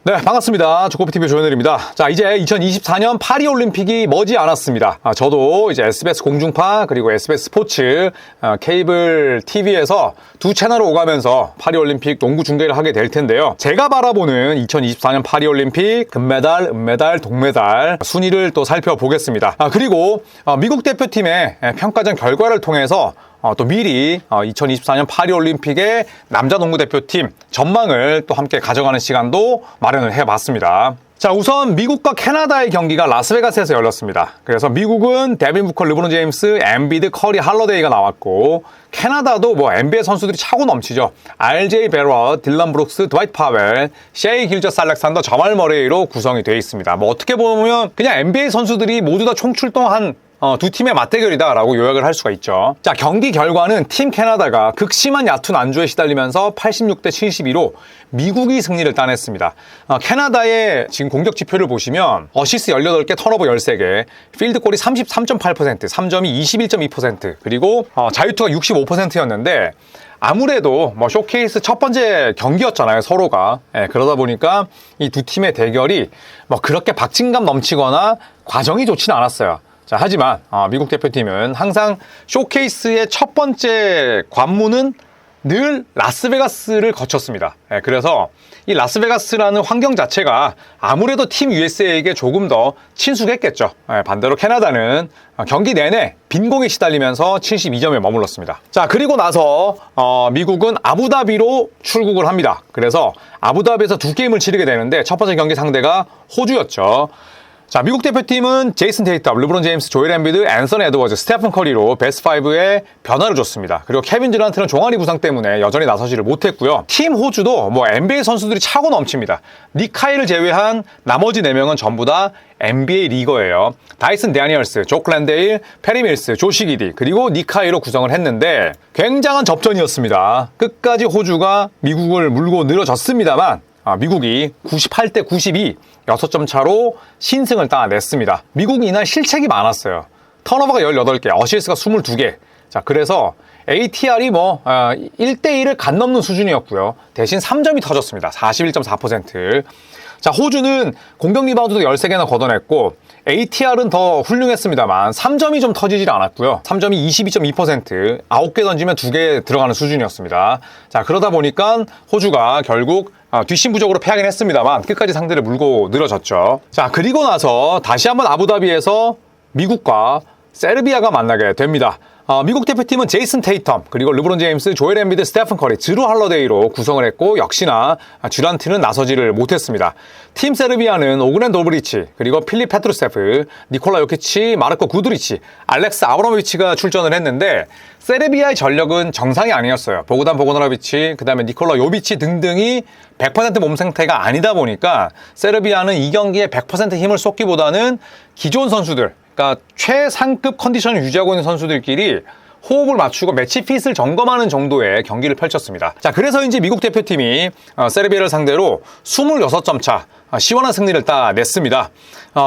네, 반갑습니다. 조코피TV 조현일입니다. 자, 이제 2024년 파리올림픽이 머지 않았습니다. 저도 이제 SBS 공중파 그리고 SBS 스포츠 케이블 TV에서 두 채널을 오가면서 파리올림픽 농구 중계를 하게 될 텐데요. 제가 바라보는 2024년 파리올림픽 금메달, 은메달, 동메달 순위를 또 살펴보겠습니다. 그리고 미국 대표팀의 평가전 결과를 통해서 또 미리 2024년 파리올림픽의 남자 농구 대표팀 전망을 또 함께 가져가는 시간도 마련을 해봤습니다. 자, 우선 미국과 캐나다의 경기가 라스베가스에서 열렸습니다. 그래서 미국은 데빈 부커, 르브론 제임스, 엠비드, 커리, 할러데이가 나왔고, 캐나다도 NBA 선수들이 차고 넘치죠. RJ 베럿, 딜런 브룩스, 드와이트 파웰, 셰이 길저스 알렉산더, 저말 머레이로 구성이 되어 있습니다. 어떻게 보면 그냥 NBA 선수들이 모두 다 총출동한 두 팀의 맞대결이다라고 요약을 할 수가 있죠. 자, 경기 결과는 팀 캐나다가 극심한 얕은 안주에 시달리면서 86대 72로 미국이 승리를 따냈습니다. 캐나다의 지금 공격 지표를 보시면 어시스트 18개, 턴오버 13개, 필드골이 33.8%, 3점이 21.2%, 그리고 자유투가 65%였는데 아무래도 쇼케이스 첫 번째 경기였잖아요, 서로가. 그러다 보니까 이 두 팀의 대결이 그렇게 박진감 넘치거나 과정이 좋지는 않았어요. 자, 하지만 미국 대표팀은 항상 쇼케이스의 첫 번째 관문은 늘 라스베가스를 거쳤습니다. 그래서 이 라스베가스라는 환경 자체가 아무래도 팀 USA에게 조금 더 친숙했겠죠. 반대로 캐나다는 경기 내내 빈공에 시달리면서 72점에 머물렀습니다. 자, 그리고 나서 미국은 아부다비로 출국을 합니다. 그래서 아부다비에서 두 게임을 치르게 되는데 첫 번째 경기 상대가 호주였죠. 자, 미국 대표팀은 제이슨 테이텀, 르브론 제임스, 조엘 엠비드, 앤서니 에드워즈, 스테픈 커리로 베스트 5에 변화를 줬습니다. 그리고 케빈 듀란트는 종아리 부상 때문에 여전히 나서지를 못했고요. 팀 호주도 NBA 선수들이 차고 넘칩니다. 닉 카이를 제외한 나머지 4명은 전부 다 NBA 리거예요. 다이슨 데니얼스, 조 클랜데일, 페리 밀스, 조시 기디, 그리고 닉 카이로 구성을 했는데 굉장한 접전이었습니다. 끝까지 호주가 미국을 물고 늘어졌습니다만 미국이 98대 92, 6점 차로 신승을 따냈습니다. 미국이 이날 실책이 많았어요. 턴오버가 18개, 어시스트가 22개. 자, 그래서 ATR이 1대1을 간 넘는 수준이었고요. 대신 3점이 터졌습니다. 41.4%. 자, 호주는 공격 리바운드도 13개나 걷어냈고 ATR은 더 훌륭했습니다만 3점이 좀 터지질 않았고요. 3점이 22.2%, 9개 던지면 2개 들어가는 수준이었습니다. 자, 그러다 보니까 호주가 결국 뒷심부적으로 패하긴 했습니다만 끝까지 상대를 물고 늘어졌죠. 자, 그리고 나서 다시 한번 아부다비에서 미국과 세르비아가 만나게 됩니다. 미국 대표팀은 제이슨 테이텀, 그리고 르브론 제임스, 조엘 엠비드, 스테픈 커리, 드루 할러데이로 구성을 했고 역시나 듀란트는 나서지를 못했습니다. 팀 세르비아는 오그넨 돌브리치, 그리고 필립 페트루세프, 니콜라 요키치, 마르코 구드리치, 알렉스 아브라모비치가 출전을 했는데 세르비아의 전력은 정상이 아니었어요. 보그단 보고노라비치, 그 다음에 니콜라 요비치 등등이 100% 몸 상태가 아니다 보니까 세르비아는 이 경기에 100% 힘을 쏟기보다는 기존 선수들, 그러니까 최상급 컨디션을 유지하고 있는 선수들끼리 호흡을 맞추고 매치 핏을 점검하는 정도의 경기를 펼쳤습니다. 자, 그래서인지 미국 대표팀이 세르비아를 상대로 26점 차 시원한 승리를 따냈습니다.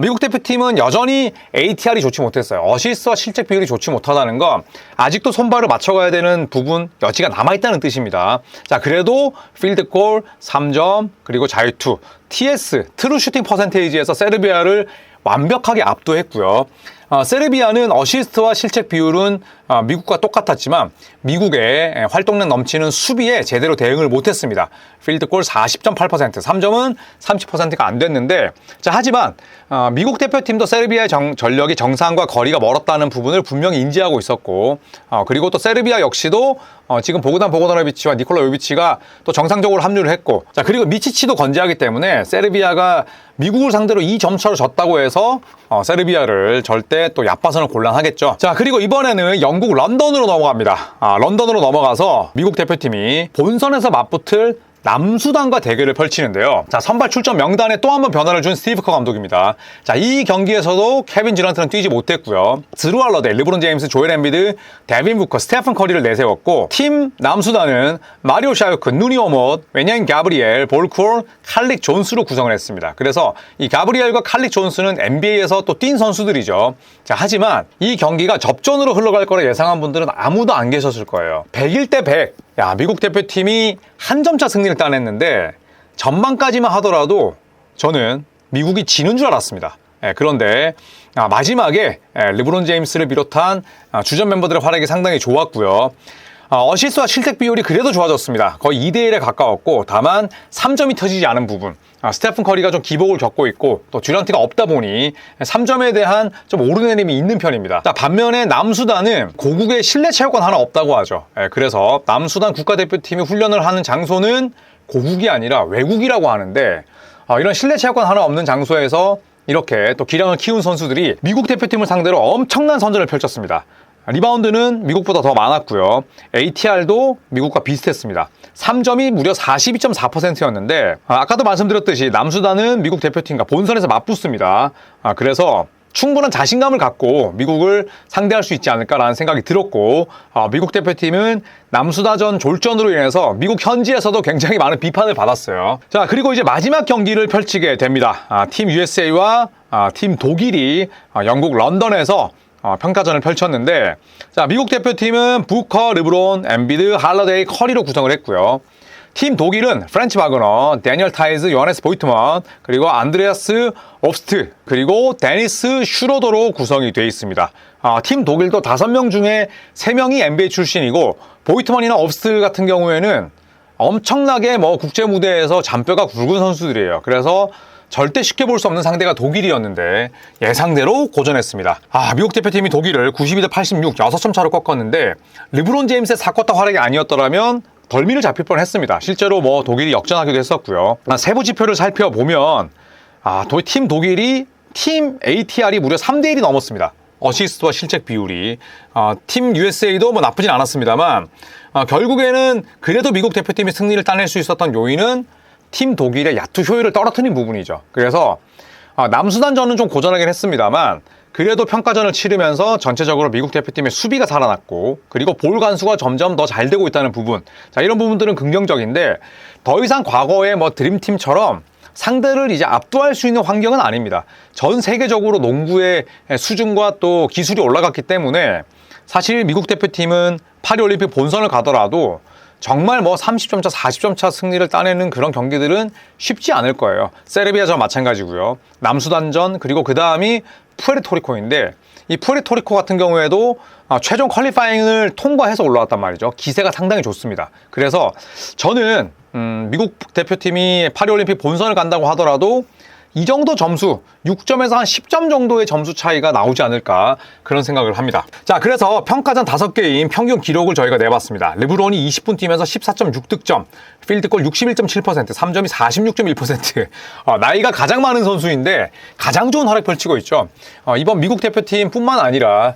미국 대표팀은 여전히 ATR이 좋지 못했어요. 어시스트와 실책 비율이 좋지 못하다는 건 아직도 손발을 맞춰가야 되는 부분 여지가 남아있다는 뜻입니다. 자, 그래도 필드골 3점, 그리고 자유투, TS, 트루 슈팅 퍼센테이지에서 세르비아를 완벽하게 압도했고요. 세르비아는 어시스트와 실책 비율은 미국과 똑같았지만 미국의 활동력 넘치는 수비에 제대로 대응을 못했습니다. 필드골 40.8%, 3점은 30%가 안 됐는데, 자, 하지만 미국 대표팀도 세르비아의 전력이 정상과 거리가 멀었다는 부분을 분명히 인지하고 있었고, 그리고 또 세르비아 역시도 지금 보그단 보고노라비치와 니콜라 요비치가 또 정상적으로 합류를 했고, 자, 그리고 미치치도 건재하기 때문에 세르비아가 미국을 상대로 2점 차로 졌다고 해서 세르비아를 절대 또 얕봐서는 곤란하겠죠. 자, 그리고 이번에는 영국 런던으로 넘어갑니다. 런던으로 넘어가서 미국 대표팀이 본선에서 맞붙을 남수단과 대결을 펼치는데요. 자, 선발 출전 명단에 또 한 번 변화를 준 스티브 커 감독입니다. 자, 이 경기에서도 케빈 듀란트는 뛰지 못했고요. 드루 할러데이, 르브론 제임스, 조엘 엠비드, 데빈 부커, 스테픈 커리를 내세웠고, 팀 남수단은 마리오 샤유크, 누니 오못, 웨냐인 가브리엘, 볼쿨, 칼릭 존스로 구성을 했습니다. 그래서 이 가브리엘과 칼릭 존스는 NBA에서 또 뛴 선수들이죠. 자, 하지만 이 경기가 접전으로 흘러갈 거라 예상한 분들은 아무도 안 계셨을 거예요. 101대 100. 야, 미국 대표팀이 한 점차 승리를 따냈는데 전반까지만 하더라도 저는 미국이 지는 줄 알았습니다. 그런데 마지막에 르브론 제임스를 비롯한 주전 멤버들의 활약이 상당히 좋았고요. 어시스트와 실책 비율이 그래도 좋아졌습니다. 거의 2대1에 가까웠고, 다만 3점이 터지지 않은 부분, 스테픈 커리가 좀 기복을 겪고 있고 또 듀란트가 없다 보니 3점에 대한 좀 오르내림이 있는 편입니다. 자, 반면에 남수단은 고국에 실내 체육관 하나 없다고 하죠. 그래서 남수단 국가대표팀이 훈련을 하는 장소는 고국이 아니라 외국이라고 하는데, 이런 실내 체육관 하나 없는 장소에서 이렇게 또 기량을 키운 선수들이 미국 대표팀을 상대로 엄청난 선전을 펼쳤습니다. 리바운드는 미국보다 더 많았고요. ATR도 미국과 비슷했습니다. 3점이 무려 42.4%였는데 아까도 말씀드렸듯이 남수단은 미국 대표팀과 본선에서 맞붙습니다. 그래서 충분한 자신감을 갖고 미국을 상대할 수 있지 않을까라는 생각이 들었고, 미국 대표팀은 남수다전 졸전으로 인해서 미국 현지에서도 굉장히 많은 비판을 받았어요. 자, 그리고 이제 마지막 경기를 펼치게 됩니다. 팀 USA와 팀 독일이 영국 런던에서 평가전을 펼쳤는데, 자, 미국 대표팀은 부커, 르브론, 엠비드, 할러데이, 커리로 구성을 했고요. 팀 독일은 프렌치 바그너, 데니얼 타이즈, 요하네스 보이트먼, 그리고 안드레아스 옵스트, 그리고 데니스 슈로더로 구성이 되어 있습니다. 팀 독일도 5명 중에 3명이 NBA 출신이고, 보이트먼이나 옵스트 같은 경우에는 엄청나게 국제 무대에서 잔뼈가 굵은 선수들이에요. 그래서 절대 쉽게 볼 수 없는 상대가 독일이었는데 예상대로 고전했습니다. 미국 대표팀이 독일을 92대 86, 6점 차로 꺾었는데, 르브론 제임스의 4쿼터 활약이 아니었더라면 덜미를 잡힐 뻔했습니다. 실제로 독일이 역전하기도 했었고요. 세부 지표를 살펴보면 팀 독일이 팀 ATR이 무려 3대1이 넘었습니다. 어시스트와 실책 비율이. 팀 USA도 나쁘진 않았습니다만, 결국에는 그래도 미국 대표팀이 승리를 따낼 수 있었던 요인은 팀 독일의 야투 효율을 떨어뜨린 부분이죠. 그래서 남수단전은 좀 고전하긴 했습니다만, 그래도 평가전을 치르면서 전체적으로 미국 대표팀의 수비가 살아났고, 그리고 볼 간수가 점점 더 잘 되고 있다는 부분, 자, 이런 부분들은 긍정적인데, 더 이상 과거의 드림팀처럼 상대를 이제 압도할 수 있는 환경은 아닙니다. 전 세계적으로 농구의 수준과 또 기술이 올라갔기 때문에 사실 미국 대표팀은 파리올림픽 본선을 가더라도 정말 30점 차, 40점 차 승리를 따내는 그런 경기들은 쉽지 않을 거예요. 세르비아전 마찬가지고요. 남수단전, 그리고 그 다음이 푸에르토리코인데, 이 푸에르토리코 같은 경우에도 최종 퀄리파잉을 통과해서 올라왔단 말이죠. 기세가 상당히 좋습니다. 그래서 저는 미국 대표팀이 파리올림픽 본선을 간다고 하더라도 이 정도 점수, 6점에서 한 10점 정도의 점수 차이가 나오지 않을까, 그런 생각을 합니다. 자, 그래서 평가전 5게임 평균 기록을 저희가 내봤습니다. 르브론이 20분 뛰면서 14.6득점, 필드골 61.7%, 3점이 46.1%. 나이가 가장 많은 선수인데 가장 좋은 활약 펼치고 있죠. 이번 미국 대표팀뿐만 아니라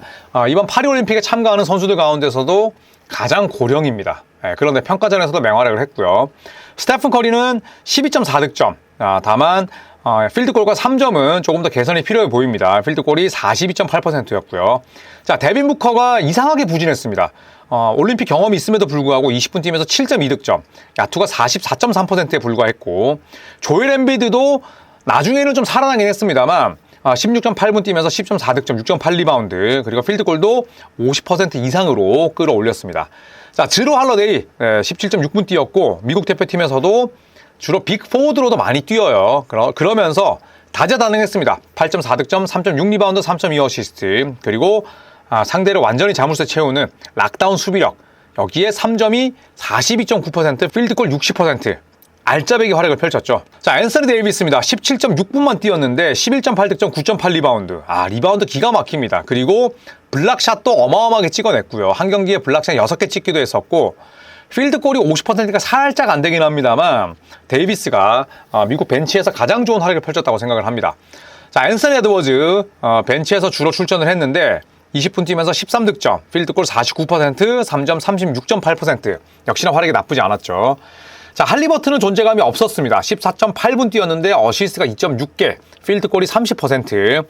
이번 파리올림픽에 참가하는 선수들 가운데서도 가장 고령입니다. 그런데 평가전에서도 맹활약을 했고요. 스테픈 커리는 12.4득점, 다만 필드골과 3점은 조금 더 개선이 필요해 보입니다. 필드골이 42.8%였고요. 자, 데빈 부커가 이상하게 부진했습니다. 올림픽 경험이 있음에도 불구하고 20분 뛰면서 7.2득점, 야투가 44.3%에 불과했고, 조엘 엠비드도 나중에는 좀 살아나긴 했습니다만 16.8분 뛰면서 10.4득점, 6.8리바운드, 그리고 필드골도 50% 이상으로 끌어올렸습니다. 자, 드루 할러데이 17.6분 뛰었고, 미국 대표팀에서도 주로 빅4드로도 많이 뛰어요. 그러면서 다재다능했습니다. 8.4득점, 3.6리바운드, 3.2어시스트, 그리고 상대를 완전히 자물쇠 채우는 락다운 수비력, 여기에 3점이 42.9%, 필드골 60%, 알짜배기 활약을 펼쳤죠. 자, 앤서니 데이비스입니다. 17.6분만 뛰었는데 11.8득점, 9.8리바운드. 리바운드 기가 막힙니다. 그리고 블락샷도 어마어마하게 찍어냈고요. 한 경기에 블락샷 6개 찍기도 했었고, 필드골이 50%가 살짝 안 되긴 합니다만 데이비스가 미국 벤치에서 가장 좋은 활약을 펼쳤다고 생각을 합니다. 자, 앤서니 에드워즈 벤치에서 주로 출전을 했는데 20분 뛰면서 13득점, 필드골 49%, 3점 36.8%. 역시나 활약이 나쁘지 않았죠. 자, 할리버튼은 존재감이 없었습니다. 14.8분 뛰었는데 어시스트가 2.6개, 필드골이 30%.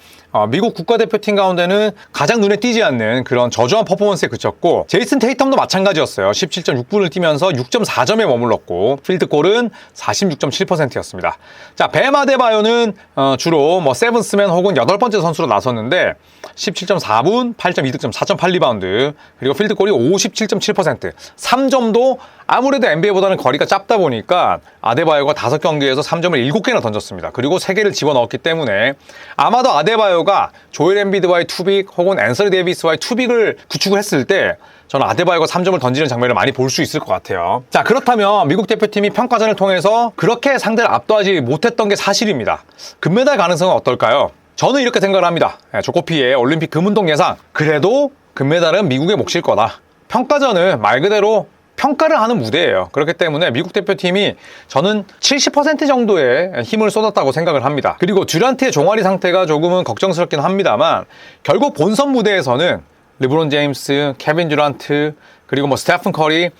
미국 국가대표팀 가운데는 가장 눈에 띄지 않는 그런 저조한 퍼포먼스에 그쳤고, 제이슨 테이텀도 마찬가지였어요. 17.6분을 뛰면서 6.4점에 머물렀고, 필드골은 46.7%였습니다. 자, 뱀 아데바요는 주로 세븐스맨 혹은 8번째 선수로 나섰는데 17.4분, 8.2득점, 4.8리바운드, 그리고 필드골이 57.7%, 3점도 아무래도 NBA보다는 거리가 짧다 보니까 아데바요가 5경기에서 3점을 7개나 던졌습니다. 그리고 3개를 집어넣었기 때문에 아마도 아데바요가 조엘 엠비드와의 투빅 혹은 앤서니 데이비스와의 투빅을 구축을 했을 때 저는 아데바요가 3점을 던지는 장면을 많이 볼 수 있을 것 같아요. 자, 그렇다면 미국 대표팀이 평가전을 통해서 그렇게 상대를 압도하지 못했던 게 사실입니다. 금메달 가능성은 어떨까요? 저는 이렇게 생각을 합니다. 조코피의 올림픽 금운동 예상. 그래도 금메달은 미국의 몫일 거다. 평가전은 말 그대로 평가를 하는 무대예요. 그렇기 때문에 미국 대표팀이 저는 70% 정도의 힘을 쏟았다고 생각을 합니다. 그리고 듀란트의 종아리 상태가 조금은 걱정스럽긴 합니다만 결국 본선 무대에서는 르브론 제임스, 케빈 듀란트, 그리고 뭐 스테픈 커리,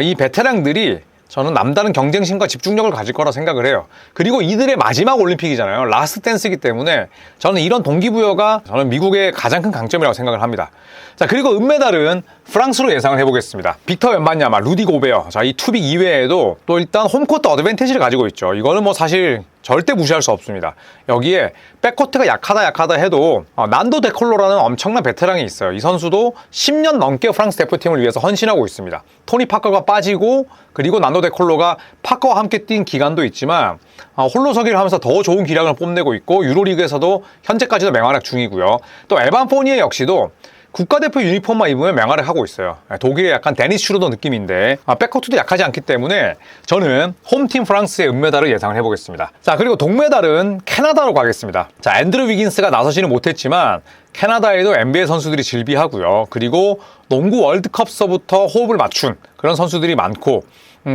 이 베테랑들이 저는 남다른 경쟁심과 집중력을 가질 거라 생각을 해요. 그리고 이들의 마지막 올림픽이잖아요. 라스트 댄스이기 때문에 저는 이런 동기부여가 저는 미국의 가장 큰 강점이라고 생각을 합니다. 자, 그리고 은메달은 프랑스로 예상을 해보겠습니다. 빅터 웬바냐마, 루디 고베어. 자, 이 투빅 이외에도 또 일단 홈코트 어드밴티지를 가지고 있죠. 이거는 뭐 사실 절대 무시할 수 없습니다. 여기에 백코트가 약하다 해도 난도 데콜로라는 엄청난 베테랑이 있어요. 이 선수도 10년 넘게 프랑스 대표팀을 위해서 헌신하고 있습니다. 토니 파커가 빠지고 그리고 난도 데콜로가 파커와 함께 뛴 기간도 있지만 홀로서기를 하면서 더 좋은 기량을 뽐내고 있고 유로리그에서도 현재까지도 맹활약 중이고요. 또 에반 포니에 역시도 국가대표 유니폼만 입으면 맹활약 하고 있어요. 독일의 약간 데니스 슈루더 느낌인데 백코트도 약하지 않기 때문에 저는 홈팀 프랑스의 은메달을 예상을 해보겠습니다. 자, 그리고 동메달은 캐나다로 가겠습니다. 자, 앤드루 위긴스가 나서지는 못했지만 캐나다에도 NBA 선수들이 즐비하고요. 그리고 농구 월드컵서부터 호흡을 맞춘 그런 선수들이 많고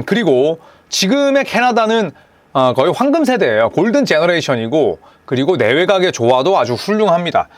그리고 지금의 캐나다는 거의 황금 세대예요. 골든 제너레이션이고 그리고 내외각의 조화도 아주 훌륭합니다.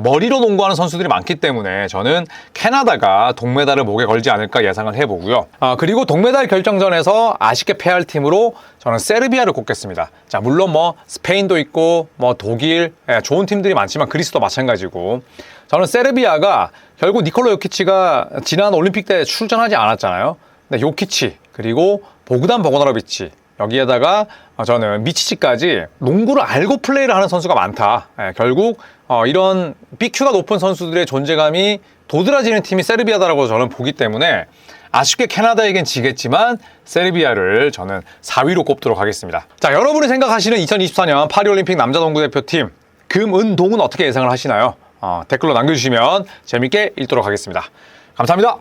머리로 농구하는 선수들이 많기 때문에 저는 캐나다가 동메달을 목에 걸지 않을까 예상을 해보고요. 그리고 동메달 결정전에서 아쉽게 패할 팀으로 저는 세르비아를 꼽겠습니다. 자, 물론 뭐 스페인도 있고 뭐 독일 좋은 팀들이 많지만 그리스도 마찬가지고 저는 세르비아가 결국 니콜라 요키치가 지난 올림픽 때 출전하지 않았잖아요. 근데 요키치 그리고 보그단 보고나로비치 여기에다가 저는 미치치까지 농구를 알고 플레이를 하는 선수가 많다. 결국 이런 BQ가 높은 선수들의 존재감이 도드라지는 팀이 세르비아다라고 저는 보기 때문에 아쉽게 캐나다에겐 지겠지만 세르비아를 저는 4위로 꼽도록 하겠습니다. 자, 여러분이 생각하시는 2024년 파리올림픽 남자농구대표팀 금, 은, 동은 어떻게 예상을 하시나요? 댓글로 남겨주시면 재밌게 읽도록 하겠습니다. 감사합니다.